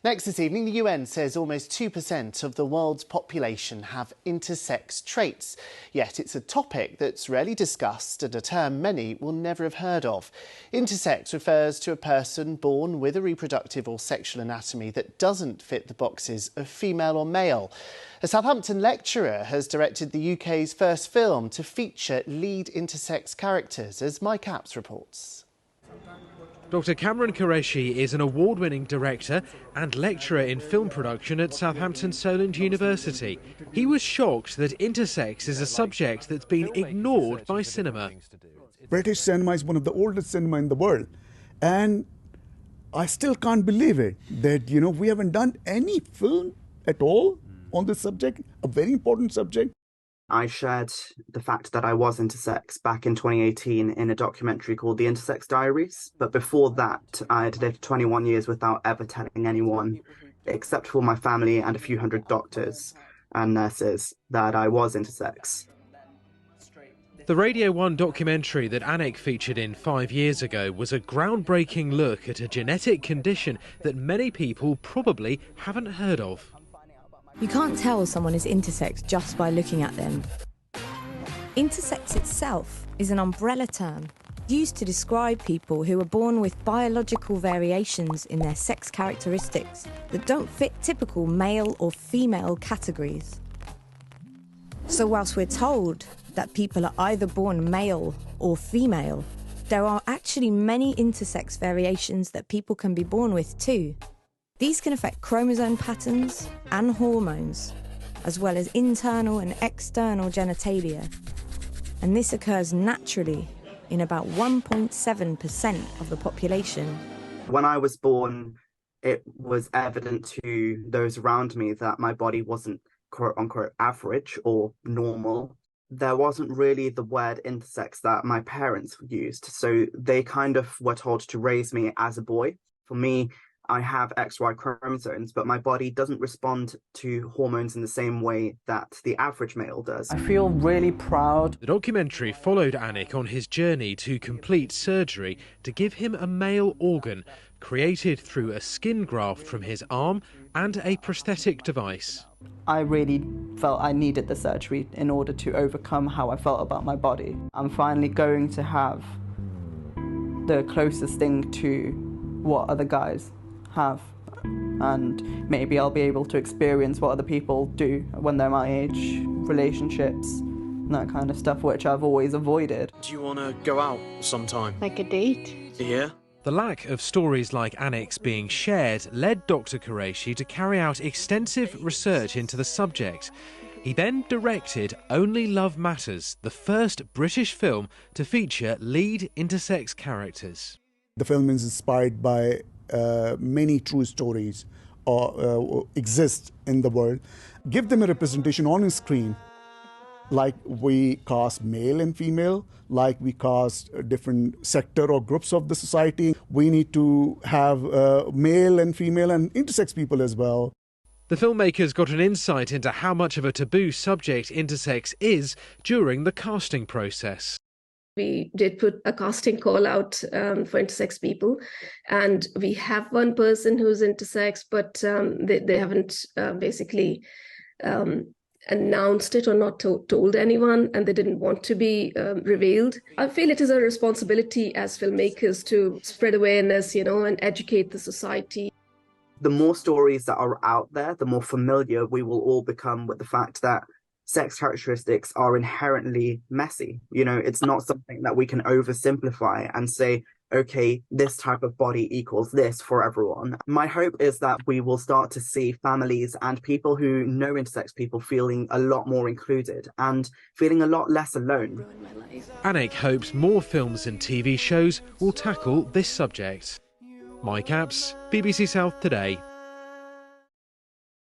Next this evening, the UN says almost 2% of the world's population have intersex traits. Yet it's a topic that's rarely discussed and a term many will never have heard of. Intersex refers to a person born with a reproductive or sexual anatomy that doesn't fit the boxes of female or male. A Southampton lecturer has directed the UK's first film to feature lead intersex characters, as Mike Apps reports. Dr Qureshi is an award-winning director and lecturer in film production at Southampton Solent University. He was shocked that intersex is a subject that's been ignored by cinema. British cinema is one of the oldest cinema in the world, and I still can't believe it that, we haven't done any film at all on this subject, a very important subject. I shared the fact that I was intersex back in 2018 in a documentary called The Intersex Diaries. But before that, I had lived 21 years without ever telling anyone, except for my family and a few hundred doctors and nurses, that I was intersex. The Radio 1 documentary that Anick featured in 5 years ago was a groundbreaking look at a genetic condition that many people probably haven't heard of. You can't tell someone is intersex just by looking at them. Intersex itself is an umbrella term used to describe people who are born with biological variations in their sex characteristics that don't fit typical male or female categories. So whilst we're told that people are either born male or female, there are actually many intersex variations that people can be born with too. These can affect chromosome patterns and hormones, as well as internal and external genitalia. And this occurs naturally in about 1.7% of the population. When I was born, it was evident to those around me that my body wasn't quote-unquote average or normal. There wasn't really the word intersex that my parents used, so they kind of were told to raise me as a boy. For me, I have XY chromosomes, but my body doesn't respond to hormones in the same way that the average male does. I feel really proud. The documentary followed Anick on his journey to complete surgery to give him a male organ, created through a skin graft from his arm and a prosthetic device. I really felt I needed the surgery in order to overcome how I felt about my body. I'm finally going to have the closest thing to what other guys have, and maybe I'll be able to experience what other people do when they're my age, relationships, and that kind of stuff, which I've always avoided. Do you want to go out sometime? Like a date? Yeah. The lack of stories like Anick's being shared led Dr Qureshi to carry out extensive research into the subject. He then directed Only Love Matters, the first British film to feature lead intersex characters. The film is inspired by many true stories exist in the world. Give them a representation on screen, like we cast male and female, like we cast a different sector or groups of the society. We need to have male and female and intersex people as well. The filmmakers got an insight into how much of a taboo subject intersex is during the casting process. We did put a casting call out for intersex people, and we have one person who's intersex, but they haven't basically announced it or not told anyone, and they didn't want to be revealed. I feel it is a responsibility as filmmakers to spread awareness, and educate the society. The more stories that are out there, the more familiar we will all become with the fact that sex characteristics are inherently messy. It's not something that we can oversimplify and say, okay, this type of body equals this for everyone. My hope is that we will start to see families and people who know intersex people feeling a lot more included and feeling a lot less alone. Anick hopes more films and TV shows will tackle this subject. Mike Apps, BBC South Today.